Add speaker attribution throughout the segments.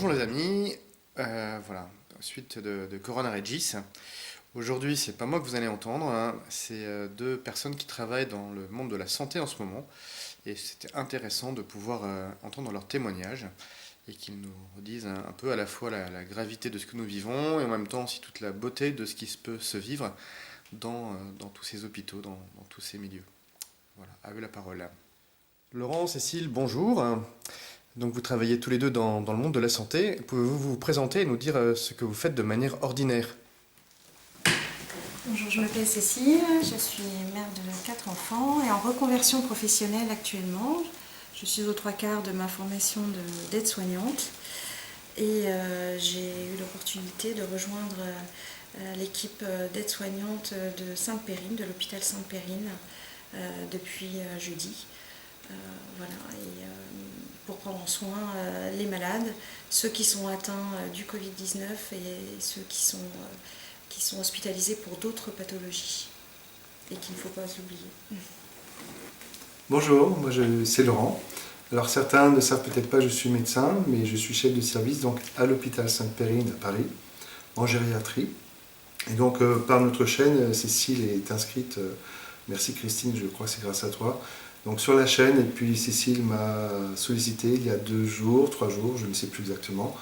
Speaker 1: Bonjour les amis, voilà, suite de Corona Regis. Aujourd'hui, c'est pas moi que vous allez entendre, hein, c'est deux personnes qui travaillent dans le monde de la santé en ce moment. Et c'était intéressant de pouvoir entendre leurs témoignages et qu'ils nous redisent un peu à la fois la gravité de ce que nous vivons et en même temps aussi toute la beauté de ce qui peut se vivre dans tous ces hôpitaux, dans tous ces milieux. Voilà, à eux la parole. Laurent, Cécile, bonjour. Donc vous travaillez tous les deux dans le monde de la santé. Pouvez-vous vous présenter et nous dire ce que vous faites de manière ordinaire?
Speaker 2: Bonjour, je m'appelle Cécile, je suis mère de 4 enfants et en reconversion professionnelle actuellement. Je suis aux 3/4 de ma formation d'aide-soignante et j'ai eu l'opportunité de rejoindre l'équipe d'aide-soignante de Sainte-Périne, de l'hôpital Sainte-Périne, depuis jeudi. Voilà, et pour prendre soin les malades, ceux qui sont atteints du Covid-19 et ceux qui sont hospitalisés pour d'autres pathologies et qu'il ne faut pas oublier.
Speaker 3: Bonjour, c'est Laurent. Alors certains ne savent peut-être pas, je suis médecin, mais je suis chef de service donc, à l'hôpital Sainte-Périne à Paris, en gériatrie. Et donc par notre chaîne, Cécile est inscrite, merci Christine, je crois que c'est grâce à toi, donc sur la chaîne, et puis Cécile m'a sollicité il y a 2 jours, 3 jours, je ne sais plus exactement,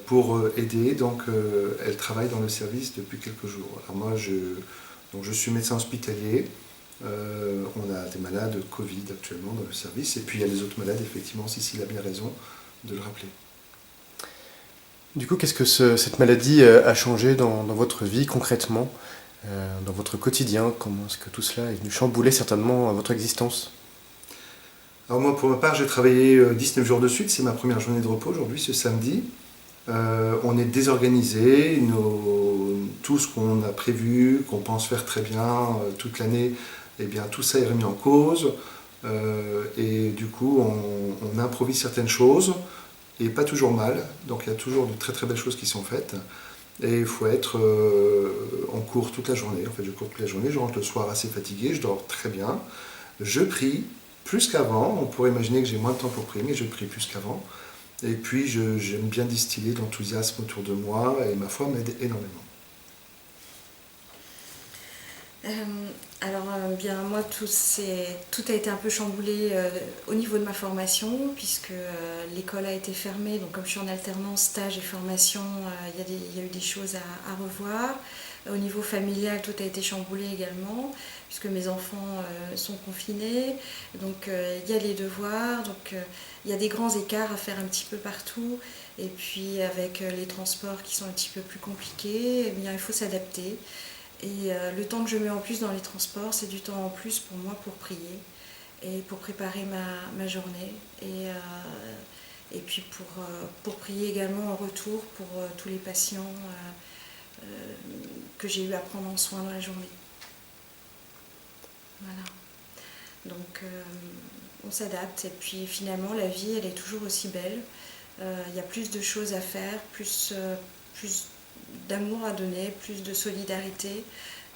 Speaker 3: pour aider. Donc elle travaille dans le service depuis quelques jours. Alors moi, je suis médecin hospitalier. On a des malades Covid actuellement dans le service, et puis il y a les autres malades, effectivement, Cécile a bien raison de le rappeler.
Speaker 1: Du coup, qu'est-ce que cette maladie a changé dans votre vie concrètement, dans votre quotidien? Comment est-ce que tout cela est venu chambouler certainement votre existence?
Speaker 3: Alors moi, pour ma part, j'ai travaillé 19 jours de suite, c'est ma première journée de repos aujourd'hui, ce samedi. On est désorganisé, tout ce qu'on a prévu, qu'on pense faire très bien toute l'année, eh bien tout ça est remis en cause. Et du coup, on improvise certaines choses, et pas toujours mal. Donc il y a toujours de très très belles choses qui sont faites. Et il faut être en cours toute la journée. En fait, je cours toute la journée, je rentre le soir assez fatigué, je dors très bien. Je prie plus qu'avant. On pourrait imaginer que j'ai moins de temps pour prier, mais je prie plus qu'avant. Et puis j'aime bien distiller l'enthousiasme autour de moi, et ma foi m'aide énormément.
Speaker 2: Bien moi tout a été un peu chamboulé au niveau de ma formation puisque l'école a été fermée, donc comme je suis en alternance stage et formation, il y a eu des choses à revoir. Au niveau familial, tout a été chamboulé également puisque mes enfants sont confinés, donc il y a les devoirs, donc il y a des grands écarts à faire un petit peu partout, et puis avec les transports qui sont un petit peu plus compliqués, eh bien il faut s'adapter. Et le temps que je mets en plus dans les transports, c'est du temps en plus pour moi pour prier et pour préparer ma journée. Et puis pour prier également en retour pour tous les patients que j'ai eu à prendre en soin dans la journée. Voilà. Donc on s'adapte, et puis finalement la vie elle est toujours aussi belle. Il y a plus de choses à faire, plus d'amour à donner, plus de solidarité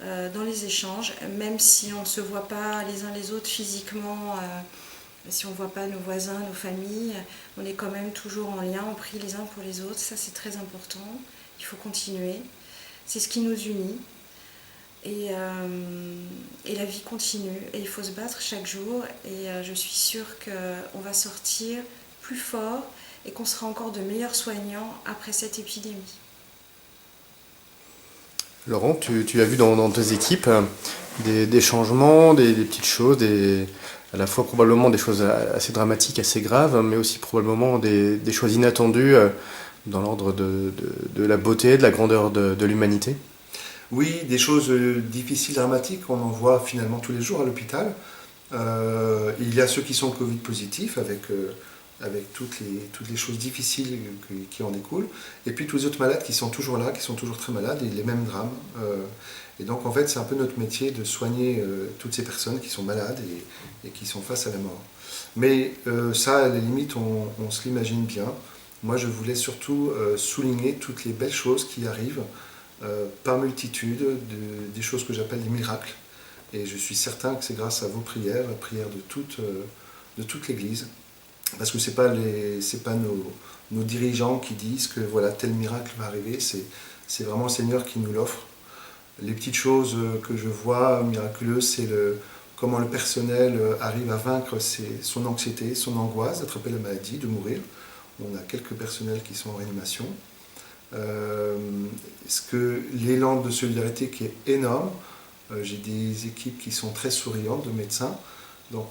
Speaker 2: dans les échanges, même si on ne se voit pas les uns les autres physiquement, si on ne voit pas nos voisins, nos familles, on est quand même toujours en lien, on prie les uns pour les autres, ça c'est très important, il faut continuer, c'est ce qui nous unit. Et la vie continue, et il faut se battre chaque jour, et je suis sûre qu'on va sortir plus fort et qu'on sera encore de meilleurs soignants après cette épidémie.
Speaker 1: Laurent, tu as vu dans tes équipes des changements, des petites choses, à la fois probablement des choses assez dramatiques, assez graves, mais aussi probablement des choses inattendues dans l'ordre de la beauté, de la grandeur de l'humanité.
Speaker 3: Oui, des choses difficiles, dramatiques, on en voit finalement tous les jours à l'hôpital. Il y a ceux qui sont Covid positifs avec toutes les choses difficiles qui en découlent, et puis tous les autres malades qui sont toujours là, qui sont toujours très malades, et les mêmes drames. Et donc en fait c'est un peu notre métier de soigner toutes ces personnes qui sont malades et qui sont face à la mort. Mais ça, à la limite, on se l'imagine bien. Moi je voulais surtout souligner toutes les belles choses qui arrivent par multitude, des choses que j'appelle des miracles. Et je suis certain que c'est grâce à vos prières, prières de toute l'Église, parce que c'est pas nos dirigeants qui disent que voilà, tel miracle va arriver, c'est vraiment le Seigneur qui nous l'offre. Les petites choses que je vois miraculeuses, c'est comment le personnel arrive à vaincre son anxiété, son angoisse d'attraper la maladie, de mourir. On a quelques personnels qui sont en réanimation. L'élan de solidarité qui est énorme. J'ai des équipes qui sont très souriantes de médecins. Donc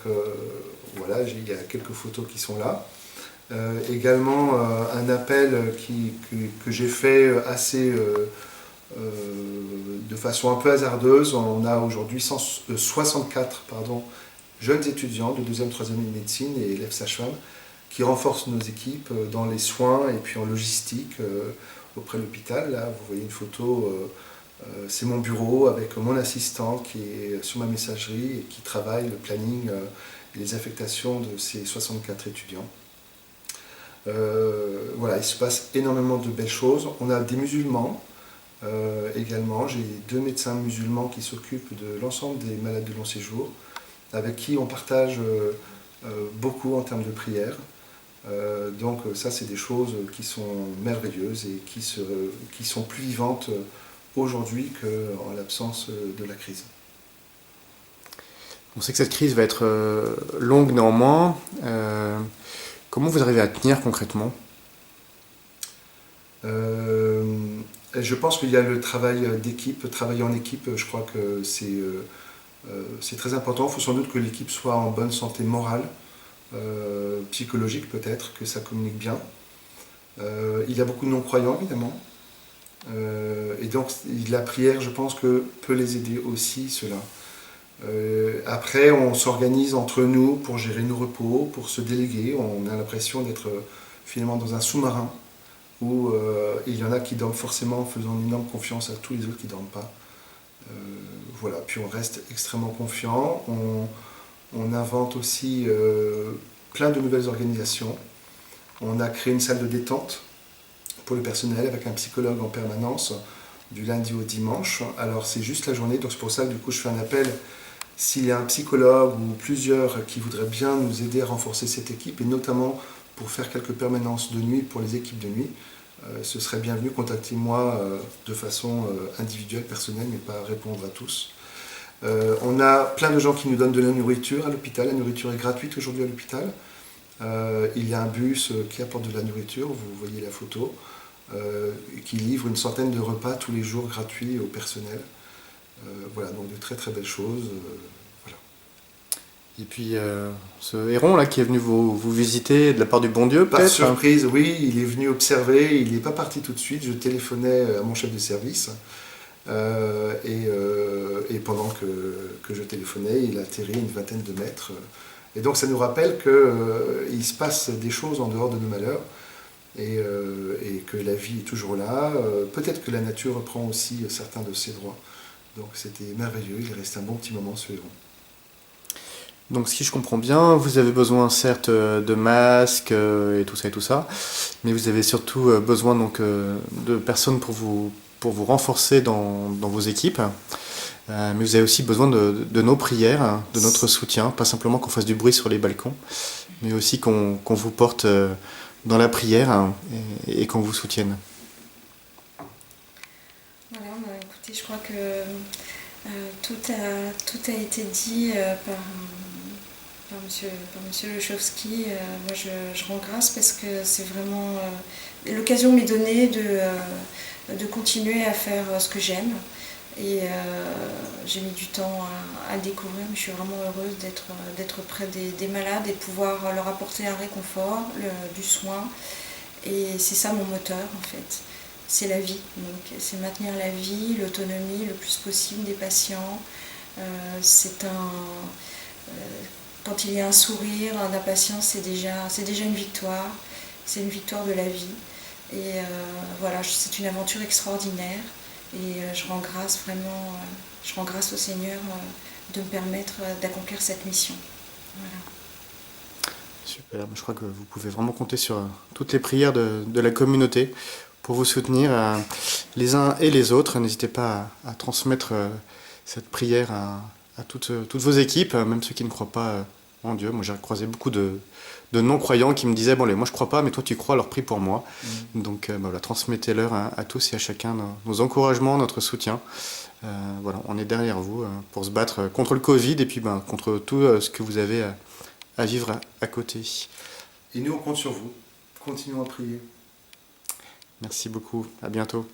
Speaker 3: voilà, il y a quelques photos qui sont là. Également un appel que j'ai fait de façon un peu hasardeuse. On a aujourd'hui 64 jeunes étudiants de 2e, 3e année de médecine et élèves sages-femmes qui renforcent nos équipes dans les soins et puis en logistique auprès de l'hôpital. Là, vous voyez une photo, c'est mon bureau avec mon assistant qui est sur ma messagerie et qui travaille le planning et les affectations de ces 64 étudiants. Voilà, il se passe énormément de belles choses. On a des musulmans également. J'ai 2 médecins musulmans qui s'occupent de l'ensemble des malades de long séjour, avec qui on partage beaucoup en termes de prière. Donc ça, c'est des choses qui sont merveilleuses et qui sont plus vivantes aujourd'hui qu'en l'absence de la crise.
Speaker 1: On sait que cette crise va être longue néanmoins. Comment vous arrivez à tenir concrètement ?
Speaker 3: Je pense qu'il y a le travail d'équipe, travailler en équipe, je crois que c'est très important. Il faut sans doute que l'équipe soit en bonne santé morale, psychologique peut-être, que ça communique bien. Il y a beaucoup de non-croyants évidemment. Et donc la prière, je pense que peut les aider aussi, cela. Après, on s'organise entre nous pour gérer nos repos, pour se déléguer. On a l'impression d'être finalement dans un sous-marin où il y en a qui dorment forcément en faisant une énorme confiance à tous les autres qui ne dorment pas. Voilà. Puis on reste extrêmement confiant. On invente aussi plein de nouvelles organisations. On a créé une salle de détente pour le personnel avec un psychologue en permanence du lundi au dimanche. Alors c'est juste la journée, donc c'est pour ça que du coup je fais un appel. S'il y a un psychologue ou plusieurs qui voudraient bien nous aider à renforcer cette équipe, et notamment pour faire quelques permanences de nuit pour les équipes de nuit, ce serait bienvenu. Contactez-moi de façon individuelle, personnelle, mais pas répondre à tous. On a plein de gens qui nous donnent de la nourriture à l'hôpital. La nourriture est gratuite aujourd'hui à l'hôpital. Il y a un bus qui apporte de la nourriture, vous voyez la photo, qui livre une centaine de repas tous les jours gratuits au personnel. Voilà, donc de très très belles choses. Voilà.
Speaker 1: Et puis ce héron là qui est venu vous visiter de la part du bon Dieu,
Speaker 3: Par
Speaker 1: peut-être ?
Speaker 3: surprise, oui, il est venu observer, il n'est pas parti tout de suite. Je téléphonais à mon chef de service et pendant que je téléphonais, il a atterri une vingtaine de mètres. Et donc ça nous rappelle qu'il se passe des choses en dehors de nos malheurs et que la vie est toujours là. Peut-être que la nature reprend aussi certains de ses droits. Donc c'était merveilleux, il est resté un bon petit moment ce héron.
Speaker 1: Donc si je comprends bien, vous avez besoin certes de masques et tout ça, mais vous avez surtout besoin donc, de personnes pour vous renforcer dans vos équipes. Mais vous avez aussi besoin de nos prières, de notre soutien, pas simplement qu'on fasse du bruit sur les balcons, mais aussi qu'on vous porte dans la prière et qu'on vous soutienne.
Speaker 2: Voilà, bah, écoutez, je crois que tout a été dit par monsieur Lechowski. Moi, je rends grâce parce que c'est vraiment... l'occasion m'est donnée de continuer à faire ce que j'aime. Et j'ai mis du temps à le découvrir, mais je suis vraiment heureuse d'être près des malades et de pouvoir leur apporter un réconfort, du soin. Et c'est ça mon moteur en fait. C'est la vie, donc c'est maintenir la vie, l'autonomie le plus possible des patients. Quand il y a un sourire d'un patient, c'est déjà une victoire. C'est une victoire de la vie. Et voilà, c'est une aventure extraordinaire. Et je rends grâce au Seigneur de me permettre d'accomplir cette mission. Voilà.
Speaker 1: Super, je crois que vous pouvez vraiment compter sur toutes les prières de la communauté pour vous soutenir les uns et les autres. N'hésitez pas à transmettre cette prière à toutes vos équipes, même ceux qui ne croient pas en Dieu. Moi, j'ai croisé beaucoup de non-croyants qui me disaient, bon, allez, moi je crois pas, mais toi tu crois, alors prie pour moi. Donc voilà, transmettez-leur à tous et à chacun nos encouragements, notre soutien. Voilà, on est derrière vous pour se battre contre le Covid et puis contre tout ce que vous avez à vivre à côté.
Speaker 3: Et nous, on compte sur vous. Continuons à prier.
Speaker 1: Merci beaucoup, à bientôt.